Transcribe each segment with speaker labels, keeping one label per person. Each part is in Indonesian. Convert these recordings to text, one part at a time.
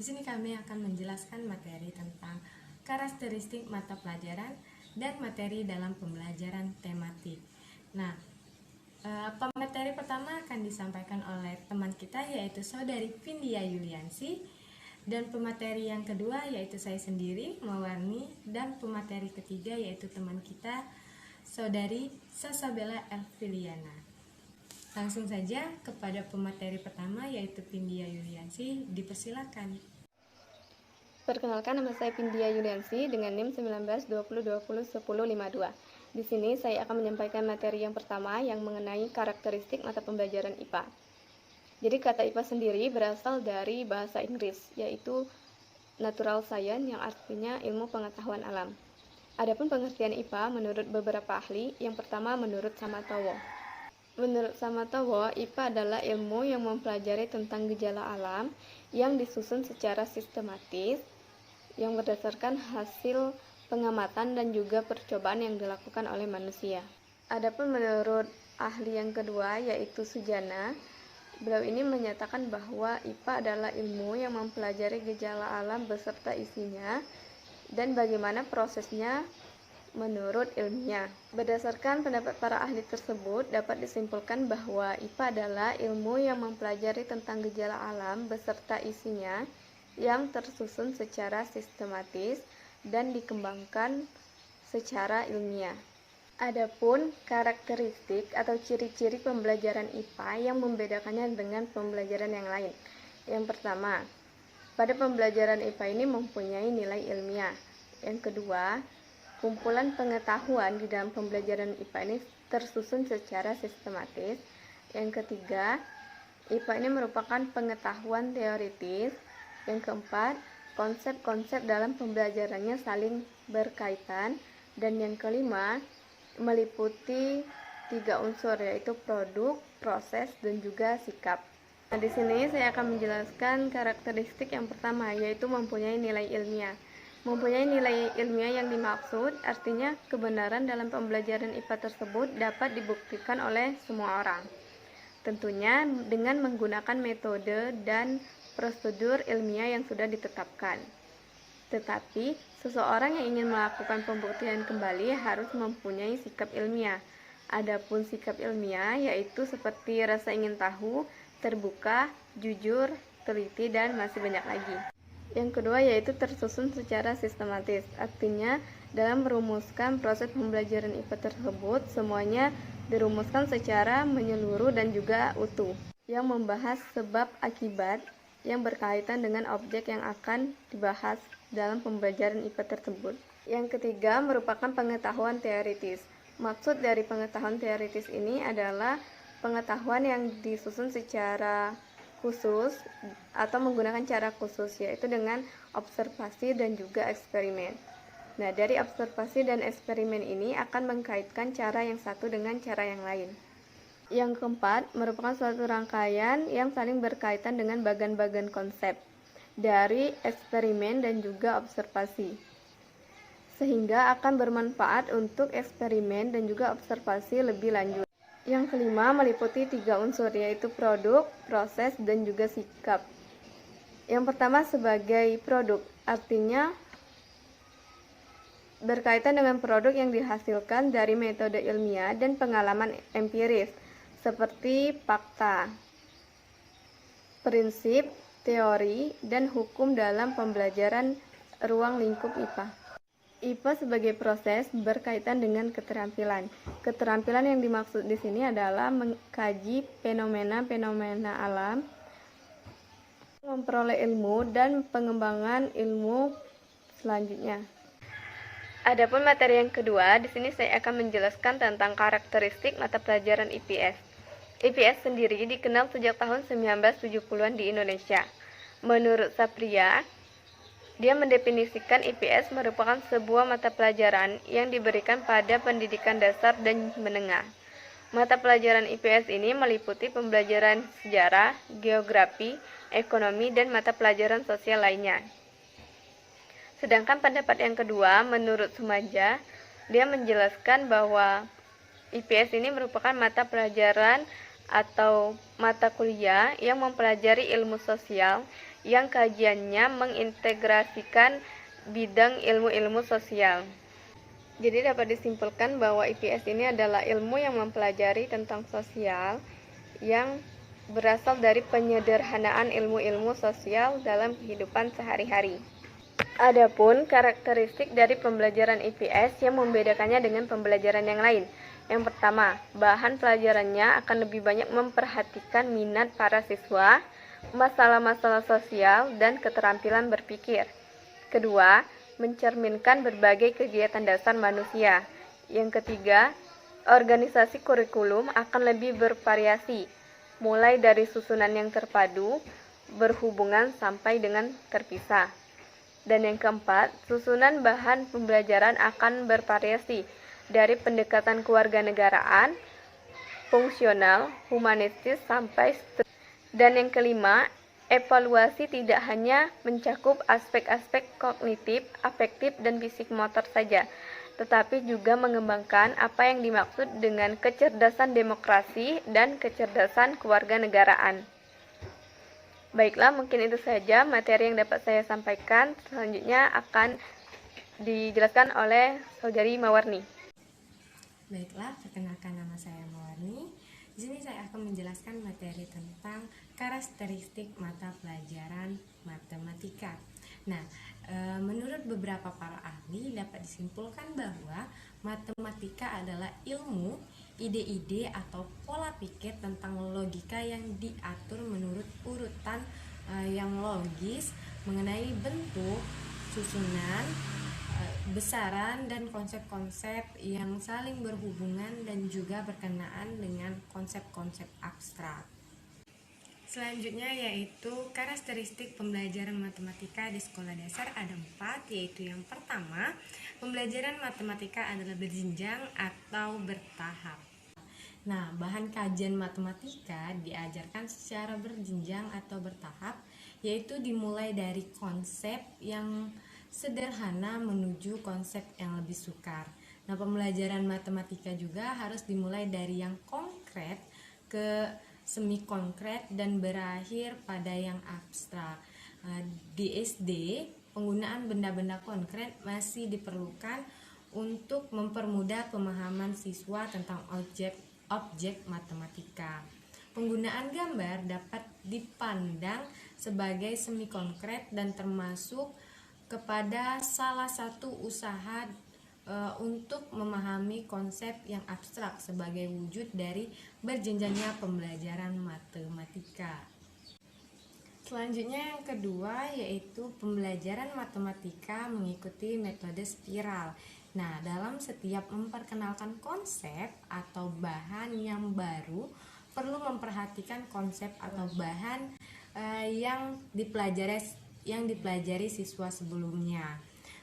Speaker 1: Di sini kami akan menjelaskan materi tentang karakteristik mata pelajaran dan materi dalam pembelajaran tematik. Nah, pemateri pertama akan disampaikan oleh teman kita yaitu Saudari Vindia Yuliansi, dan pemateri yang kedua yaitu saya sendiri, Mawarni, dan pemateri ketiga yaitu teman kita Saudari Sasabella Elviliana. Langsung saja kepada pemateri pertama yaitu Vindia Yuliansi, dipersilakan.
Speaker 2: Perkenalkan, nama saya Vindia Yuliansi dengan NIM 1920201052. Di sini saya akan menyampaikan materi yang pertama yang mengenai karakteristik mata pembelajaran IPA. Jadi kata IPA sendiri berasal dari bahasa Inggris, yaitu Natural Science, yang artinya ilmu pengetahuan alam. Adapun pengertian IPA menurut beberapa ahli, yang pertama menurut Samatowo. Menurut Samatowo, IPA adalah ilmu yang mempelajari tentang gejala alam yang disusun secara sistematis, yang berdasarkan hasil pengamatan dan juga percobaan yang dilakukan oleh manusia. Adapun menurut ahli yang kedua yaitu Sujana, beliau ini menyatakan bahwa IPA adalah ilmu yang mempelajari gejala alam beserta isinya dan bagaimana prosesnya menurut ilmiah. Berdasarkan pendapat para ahli tersebut, dapat disimpulkan bahwa IPA adalah ilmu yang mempelajari tentang gejala alam beserta isinya yang tersusun secara sistematis dan dikembangkan secara ilmiah. Adapun karakteristik atau ciri-ciri pembelajaran IPA yang membedakannya dengan pembelajaran yang lain. Yang pertama, pada pembelajaran IPA ini mempunyai nilai ilmiah. Yang kedua, kumpulan pengetahuan di dalam pembelajaran IPA ini tersusun secara sistematis. Yang ketiga, IPA ini merupakan pengetahuan teoritis. Yang keempat, konsep-konsep dalam pembelajarannya saling berkaitan. Dan yang kelima, meliputi 3 unsur yaitu produk, proses, dan juga sikap. Nah, di sini saya akan menjelaskan karakteristik yang pertama yaitu mempunyai nilai ilmiah. Mempunyai nilai ilmiah yang dimaksud artinya kebenaran dalam pembelajaran IPA tersebut dapat dibuktikan oleh semua orang. Tentunya dengan menggunakan metode dan prosedur ilmiah yang sudah ditetapkan. Tetapi, seseorang yang ingin melakukan pembuktian kembali harus mempunyai sikap ilmiah. Adapun sikap ilmiah yaitu seperti rasa ingin tahu, terbuka, jujur, teliti, dan masih banyak lagi. Yang kedua yaitu tersusun secara sistematis, artinya dalam merumuskan proses pembelajaran IPA tersebut semuanya dirumuskan secara menyeluruh dan juga utuh, yang membahas sebab akibat yang berkaitan dengan objek yang akan dibahas dalam pembelajaran IPA tersebut. Yang ketiga merupakan pengetahuan teoritis. Maksud dari pengetahuan teoritis ini adalah pengetahuan yang disusun secara khusus atau menggunakan cara khusus, yaitu dengan observasi dan juga eksperimen. Nah, dari observasi dan eksperimen ini akan mengkaitkan cara yang satu dengan cara yang lain. Yang keempat, merupakan suatu rangkaian yang saling berkaitan dengan bagian-bagian konsep dari eksperimen dan juga observasi, sehingga akan bermanfaat untuk eksperimen dan juga observasi lebih lanjut. Yang kelima meliputi 3 unsur yaitu produk, proses, dan juga sikap. Yang pertama sebagai produk, artinya berkaitan dengan produk yang dihasilkan dari metode ilmiah dan pengalaman empiris, seperti fakta, prinsip, teori, dan hukum dalam pembelajaran ruang lingkup IPA. IPA sebagai proses berkaitan dengan keterampilan. Keterampilan yang dimaksud di sini adalah mengkaji fenomena-fenomena alam, memperoleh ilmu, dan pengembangan ilmu selanjutnya. Adapun materi yang kedua, di sini saya akan menjelaskan tentang karakteristik mata pelajaran IPS. IPS sendiri dikenal sejak tahun 1970-an di Indonesia. Menurut Sapria, dia mendefinisikan IPS merupakan sebuah mata pelajaran yang diberikan pada pendidikan dasar dan menengah. Mata pelajaran IPS ini meliputi pembelajaran sejarah, geografi, ekonomi, dan mata pelajaran sosial lainnya. Sedangkan pendapat yang kedua, menurut Sumaja, dia menjelaskan bahwa IPS ini merupakan mata pelajaran atau mata kuliah yang mempelajari ilmu sosial yang kajiannya mengintegrasikan bidang ilmu-ilmu sosial. Jadi dapat disimpulkan bahwa IPS ini adalah ilmu yang mempelajari tentang sosial yang berasal dari penyederhanaan ilmu-ilmu sosial dalam kehidupan sehari-hari. Adapun karakteristik dari pembelajaran IPS yang membedakannya dengan pembelajaran yang lain. Yang pertama, bahan pelajarannya akan lebih banyak memperhatikan minat para siswa, masalah-masalah sosial, dan keterampilan berpikir. Kedua, mencerminkan berbagai kegiatan dasar manusia. Yang ketiga, organisasi kurikulum akan lebih bervariasi, mulai dari susunan yang terpadu, berhubungan sampai dengan terpisah. Dan yang keempat, susunan bahan pembelajaran akan bervariasi dari pendekatan kewarganegaraan, fungsional, humanistis, sampai dan yang kelima, evaluasi tidak hanya mencakup aspek-aspek kognitif, afektif, dan fisik motor saja, tetapi juga mengembangkan apa yang dimaksud dengan kecerdasan demokrasi dan kecerdasan kewarganegaraan. Baiklah, mungkin itu saja materi yang dapat saya sampaikan. Selanjutnya akan dijelaskan oleh Saudari Mawarni.
Speaker 1: Baiklah, perkenalkan nama saya Mawarni. Di sini saya akan menjelaskan materi tentang karakteristik mata pelajaran matematika. Nah, menurut beberapa para ahli dapat disimpulkan bahwa matematika adalah ilmu, ide-ide atau pola pikir tentang logika yang diatur menurut urutan yang logis mengenai bentuk, susunan, besaran, dan konsep-konsep yang saling berhubungan dan juga berkenaan dengan konsep-konsep abstrak. Selanjutnya yaitu karakteristik pembelajaran matematika di sekolah dasar ada 4, yaitu yang pertama, pembelajaran matematika adalah berjenjang atau bertahap. Nah, bahan kajian matematika diajarkan secara berjenjang atau bertahap, yaitu dimulai dari konsep yang sederhana menuju konsep yang lebih sukar. Nah, pembelajaran matematika juga harus dimulai dari yang konkret ke semi konkret dan berakhir pada yang abstrak. Di SD, penggunaan benda-benda konkret masih diperlukan untuk mempermudah pemahaman siswa tentang objek matematika. Penggunaan gambar dapat dipandang sebagai semi konkret dan termasuk kepada salah satu usaha untuk memahami konsep yang abstrak sebagai wujud dari berjenjangnya pembelajaran matematika. Selanjutnya yang kedua yaitu pembelajaran matematika mengikuti metode spiral. Nah, dalam setiap memperkenalkan konsep atau bahan yang baru, perlu memperhatikan konsep atau bahan yang dipelajari siswa sebelumnya.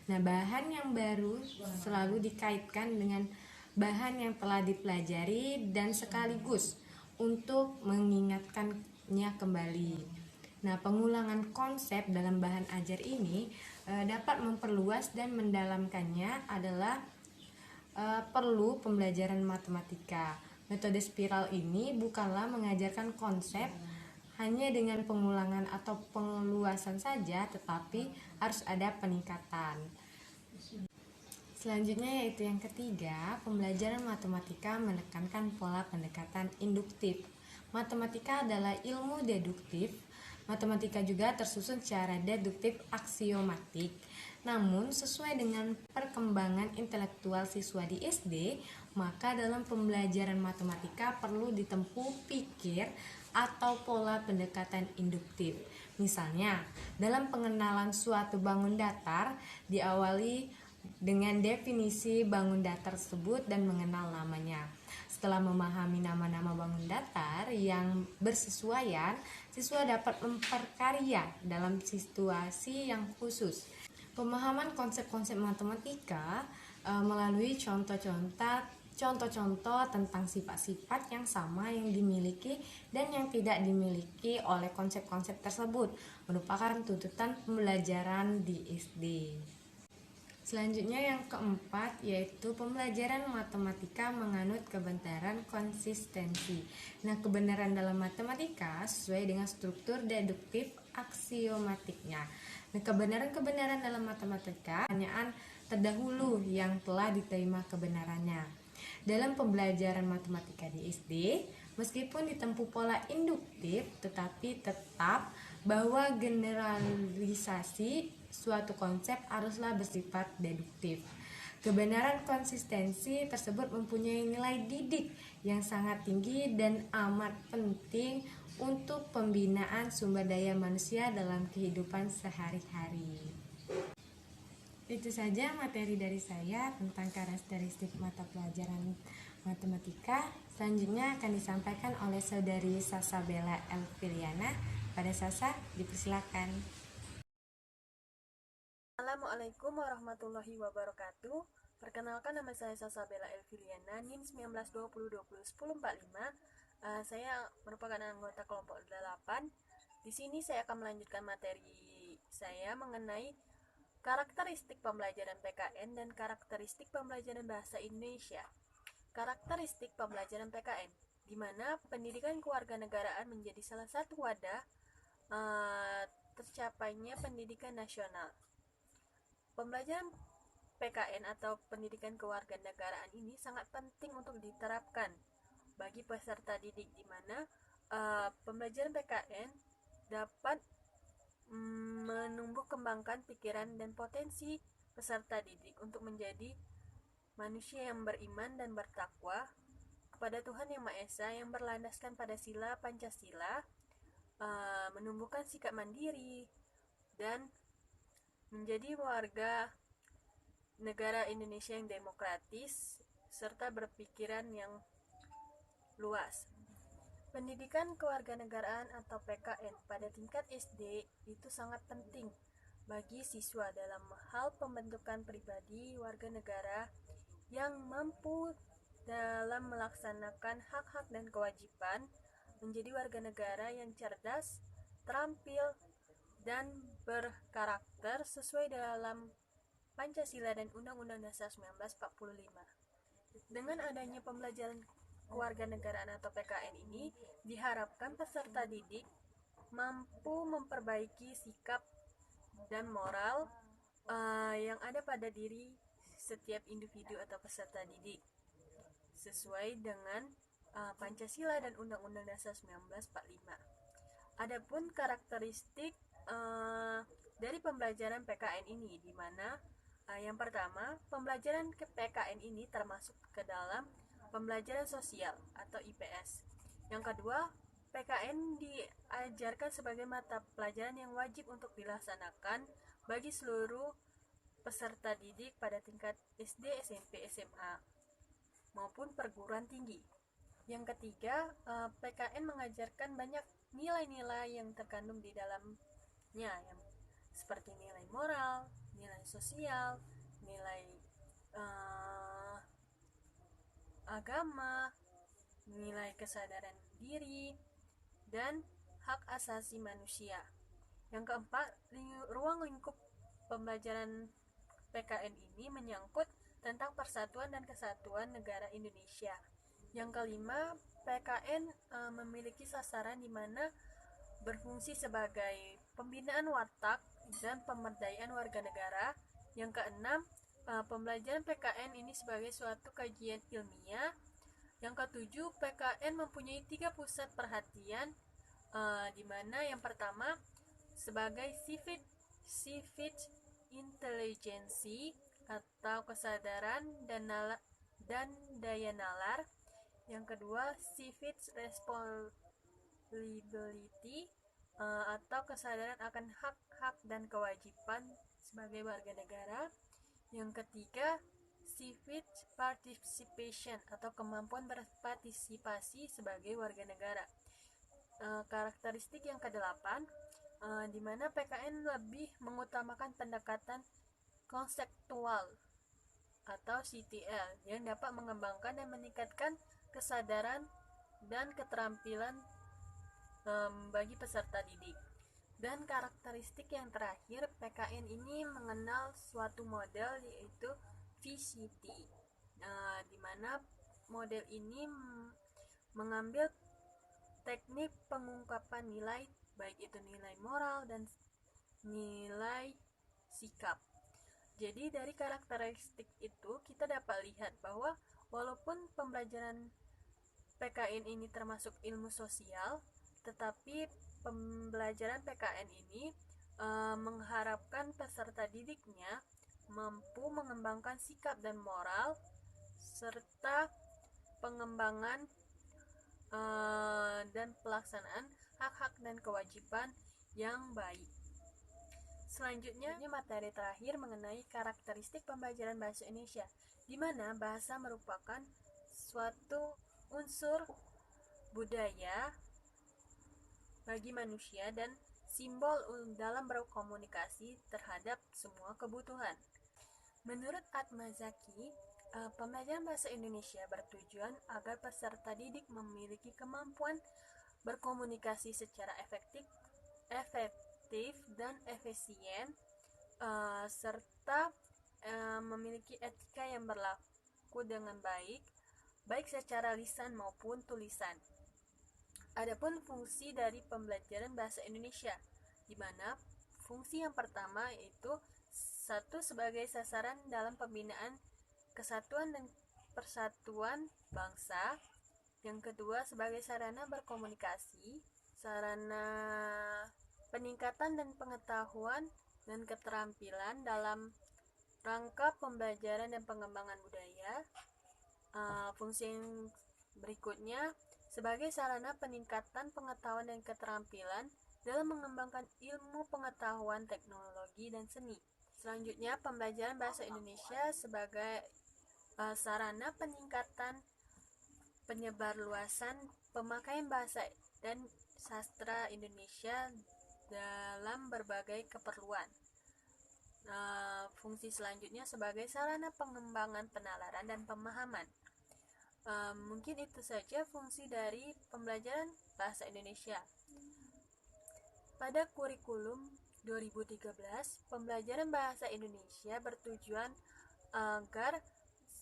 Speaker 1: Nah, bahan yang baru selalu dikaitkan dengan bahan yang telah dipelajari dan sekaligus untuk mengingatkannya kembali. Nah, pengulangan konsep dalam bahan ajar ini dapat memperluas dan mendalamkannya adalah perlu pembelajaran matematika. Metode spiral ini bukanlah mengajarkan konsep hanya dengan pengulangan atau pengeluasan saja, tetapi harus ada peningkatan. Selanjutnya yaitu yang ketiga, pembelajaran matematika menekankan pola pendekatan induktif. Matematika adalah ilmu deduktif. Matematika juga tersusun secara deduktif aksiomatik. Namun, sesuai dengan perkembangan intelektual siswa di SD, maka dalam pembelajaran matematika perlu ditempuh pikir atau pola pendekatan induktif. Misalnya, dalam pengenalan suatu bangun datar diawali dengan definisi bangun datar tersebut dan mengenal namanya. Setelah memahami nama-nama bangun datar yang bersesuaian, siswa dapat memperkarya dalam situasi yang khusus. Pemahaman konsep-konsep matematika melalui contoh-contoh tentang sifat-sifat yang sama yang dimiliki dan yang tidak dimiliki oleh konsep-konsep tersebut merupakan tuntutan pembelajaran di SD. Selanjutnya yang keempat yaitu pembelajaran matematika menganut kebenaran konsistensi. Nah, kebenaran dalam matematika sesuai dengan struktur deduktif aksiomatiknya. Nah, kebenaran-kebenaran dalam matematika pertanyaan terdahulu yang telah diterima kebenarannya. Dalam pembelajaran matematika di SD, meskipun ditempuh pola induktif, tetapi tetap bahwa generalisasi suatu konsep haruslah bersifat deduktif. Kebenaran konsistensi tersebut mempunyai nilai didik yang sangat tinggi dan amat penting untuk pembinaan sumber daya manusia dalam kehidupan sehari-hari. Itu saja materi dari saya tentang karakteristik mata pelajaran matematika. Selanjutnya akan disampaikan oleh saudari Sasabella Elviliana. Pada Sasa, dipersilakan.
Speaker 3: Assalamualaikum warahmatullahi wabarakatuh. Perkenalkan, nama saya Sasabella Elviliana, NIM 1920201045. Saya merupakan anggota kelompok 8. Di sini saya akan melanjutkan materi saya mengenai karakteristik pembelajaran PKN dan karakteristik pembelajaran bahasa Indonesia. Karakteristik pembelajaran PKN, di mana pendidikan kewarganegaraan menjadi salah satu wadah tercapainya pendidikan nasional. Pembelajaran PKN atau pendidikan kewarganegaraan ini sangat penting untuk diterapkan bagi peserta didik, di mana pembelajaran PKN dapat menumbuh kembangkan pikiran dan potensi peserta didik untuk menjadi manusia yang beriman dan bertakwa kepada Tuhan Yang Maha Esa, yang berlandaskan pada sila Pancasila, menumbuhkan sikap mandiri dan menjadi warga negara Indonesia yang demokratis serta berpikiran yang luas. Pendidikan kewarganegaraan atau PKN pada tingkat SD itu sangat penting bagi siswa dalam hal pembentukan pribadi warga negara yang mampu dalam melaksanakan hak-hak dan kewajiban, menjadi warga negara yang cerdas, terampil, dan berkarakter sesuai dalam Pancasila dan Undang-Undang Dasar 1945. Dengan adanya pembelajaran kewarganegaraan atau PKN ini, diharapkan peserta didik mampu memperbaiki sikap dan moral yang ada pada diri setiap individu atau peserta didik sesuai dengan Pancasila dan Undang-Undang Dasar 1945. Adapun karakteristik dari pembelajaran PKN ini, di mana yang pertama, pembelajaran ke PKN ini termasuk ke dalam pembelajaran sosial atau IPS. Yang kedua, PKN diajarkan sebagai mata pelajaran yang wajib untuk dilaksanakan bagi seluruh peserta didik pada tingkat SD, SMP, SMA maupun perguruan tinggi. Yang ketiga, PKN mengajarkan banyak nilai-nilai yang terkandung di dalamnya, yang seperti nilai moral, nilai sosial, nilai agama, nilai kesadaran diri, dan hak asasi manusia. Yang keempat, ruang lingkup pembelajaran PKN ini menyangkut tentang persatuan dan kesatuan negara Indonesia. Yang kelima, PKN memiliki sasaran di mana berfungsi sebagai pembinaan watak dan pemberdayaan warga negara. Yang keenam, pembelajaran PKN ini sebagai suatu kajian ilmiah. Yang ketujuh, PKN mempunyai 3 pusat perhatian, di mana yang pertama sebagai civic intelligence atau kesadaran dan daya nalar. Yang kedua, civic responsibility atau kesadaran akan hak-hak dan kewajiban sebagai warga negara. Yang ketiga, civic participation atau kemampuan berpartisipasi sebagai warga negara. Karakteristik yang kedelapan, di mana PKN lebih mengutamakan pendekatan konseptual atau CTL yang dapat mengembangkan dan meningkatkan kesadaran dan keterampilan bagi peserta didik. Dan karakteristik yang terakhir, PKN ini mengenal suatu model, yaitu VCT, di mana model ini mengambil teknik pengungkapan nilai baik itu nilai moral dan nilai sikap. Jadi dari karakteristik itu kita dapat lihat bahwa walaupun pembelajaran PKN ini termasuk ilmu sosial, tetapi pembelajaran PKN ini mengharapkan peserta didiknya mampu mengembangkan sikap dan moral serta pengembangan dan pelaksanaan hak-hak dan kewajiban yang baik. Selanjutnya, materi terakhir mengenai karakteristik pembelajaran bahasa Indonesia, di mana bahasa merupakan suatu unsur budaya bagi manusia dan simbol dalam berkomunikasi terhadap semua kebutuhan. Menurut Atma Zaki, pembelajaran bahasa Indonesia bertujuan agar peserta didik memiliki kemampuan berkomunikasi secara efektif dan efisien, serta memiliki etika yang berlaku dengan baik secara lisan maupun tulisan. Adapun fungsi dari pembelajaran bahasa Indonesia, di mana fungsi yang pertama yaitu satu sebagai sasaran dalam pembinaan kesatuan dan persatuan bangsa, yang kedua sebagai sarana berkomunikasi, sarana peningkatan dan pengetahuan dan keterampilan dalam rangka pembelajaran dan pengembangan budaya. Fungsi yang berikutnya sebagai sarana peningkatan pengetahuan dan keterampilan dalam mengembangkan ilmu pengetahuan, teknologi, dan seni. Selanjutnya, pembelajaran bahasa Indonesia sebagai sarana peningkatan penyebarluasan pemakaian bahasa dan sastra Indonesia dalam berbagai keperluan. Fungsi selanjutnya sebagai sarana pengembangan penalaran dan pemahaman. Mungkin itu saja fungsi dari pembelajaran bahasa Indonesia. Pada kurikulum 2013, pembelajaran bahasa Indonesia bertujuan agar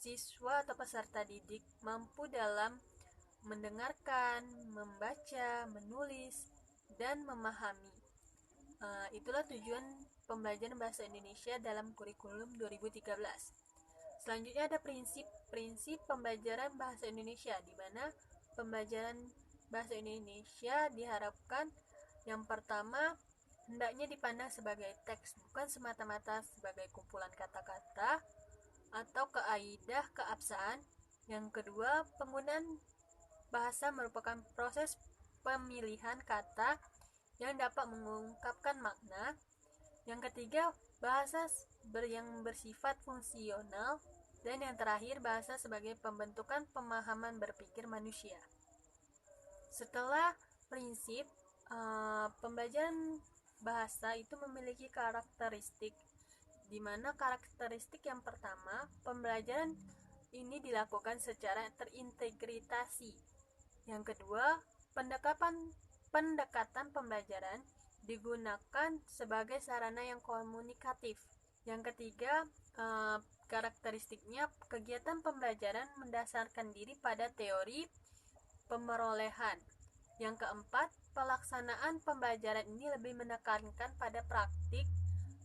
Speaker 3: siswa atau peserta didik mampu dalam mendengarkan, membaca, menulis, dan memahami. Itulah tujuan pembelajaran bahasa Indonesia dalam kurikulum 2013. Selanjutnya ada prinsip pembelajaran bahasa Indonesia, di mana pembelajaran bahasa Indonesia diharapkan yang pertama hendaknya dipandang sebagai teks, bukan semata-mata sebagai kumpulan kata-kata atau kaidah keabsahan. Yang kedua, penggunaan bahasa merupakan proses pemilihan kata yang dapat mengungkapkan makna. Yang ketiga, bahasa yang bersifat fungsional. Dan yang terakhir, bahasa sebagai pembentukan pemahaman berpikir manusia. Setelah prinsip, pembelajaran bahasa itu memiliki karakteristik, di mana karakteristik yang pertama, pembelajaran ini dilakukan secara terintegrasi. Yang kedua, pendekatan pembelajaran digunakan sebagai sarana yang komunikatif. Yang ketiga, karakteristiknya kegiatan pembelajaran mendasarkan diri pada teori pemerolehan. Yang keempat, pelaksanaan pembelajaran ini lebih menekankan pada praktik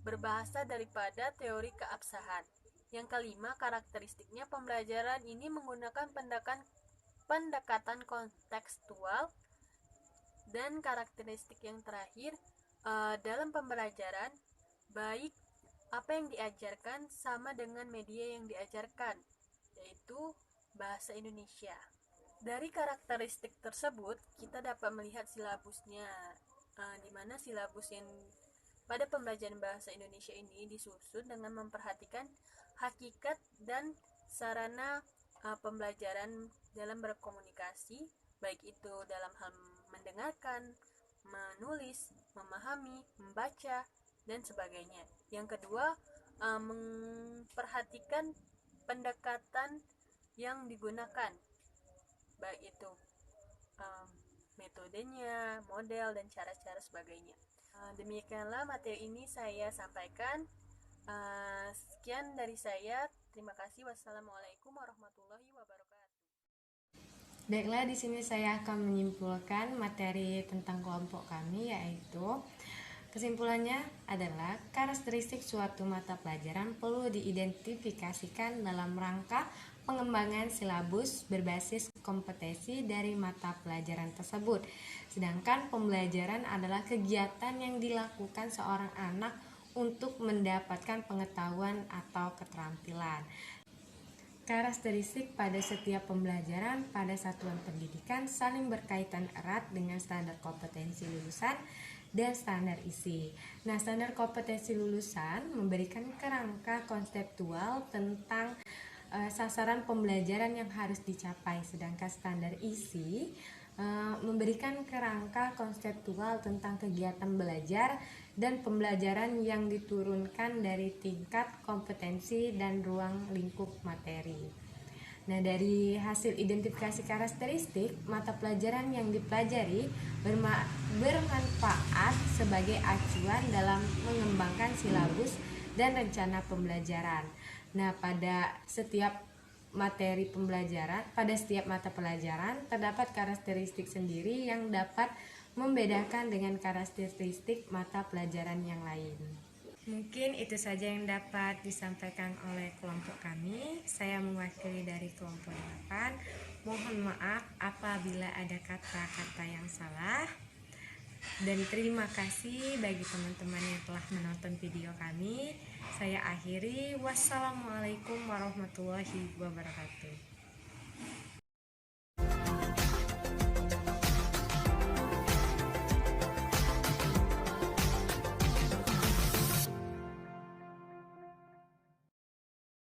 Speaker 3: berbahasa daripada teori keabsahan. Yang kelima, karakteristiknya pembelajaran ini menggunakan pendekatan kontekstual. Dan karakteristik yang terakhir, dalam pembelajaran, baik apa yang diajarkan sama dengan media yang diajarkan, yaitu bahasa Indonesia. Dari karakteristik tersebut, kita dapat melihat silabusnya, di mana silabus yang pada pembelajaran bahasa Indonesia ini disusun dengan memperhatikan hakikat dan sarana pembelajaran dalam berkomunikasi, baik itu dalam hal mendengarkan, menulis, memahami, membaca, dan sebagainya. Yang kedua, memperhatikan pendekatan yang digunakan, baik itu metodenya, model, dan cara-cara sebagainya. Demikianlah materi ini saya sampaikan. Sekian dari saya. Terima kasih. Wassalamualaikum warahmatullahi wabarakatuh.
Speaker 1: Baiklah, di sini saya akan menyimpulkan materi tentang kelompok kami, yaitu kesimpulannya adalah karakteristik suatu mata pelajaran perlu diidentifikasikan dalam rangka pengembangan silabus berbasis kompetensi dari mata pelajaran tersebut. Sedangkan pembelajaran adalah kegiatan yang dilakukan seorang anak untuk mendapatkan pengetahuan atau keterampilan. Karakteristik pada setiap pembelajaran pada satuan pendidikan saling berkaitan erat dengan standar kompetensi lulusan dan standar isi. Nah, standar kompetensi lulusan memberikan kerangka konseptual tentang sasaran pembelajaran yang harus dicapai, sedangkan standar isi memberikan kerangka konseptual tentang kegiatan belajar dan pembelajaran yang diturunkan dari tingkat kompetensi dan ruang lingkup materi. Nah, dari hasil identifikasi karakteristik, mata pelajaran yang dipelajari bermanfaat sebagai acuan dalam mengembangkan silabus dan rencana pembelajaran. Nah, pada setiap mata pelajaran terdapat karakteristik sendiri yang dapat membedakan dengan karakteristik mata pelajaran yang lain. Mungkin itu saja yang dapat disampaikan oleh kelompok kami. Saya mewakili dari kelompok 8. Mohon maaf apabila ada kata-kata yang salah. Dan terima kasih bagi teman-teman yang telah menonton video kami. Saya akhiri. Wassalamualaikum warahmatullahi wabarakatuh.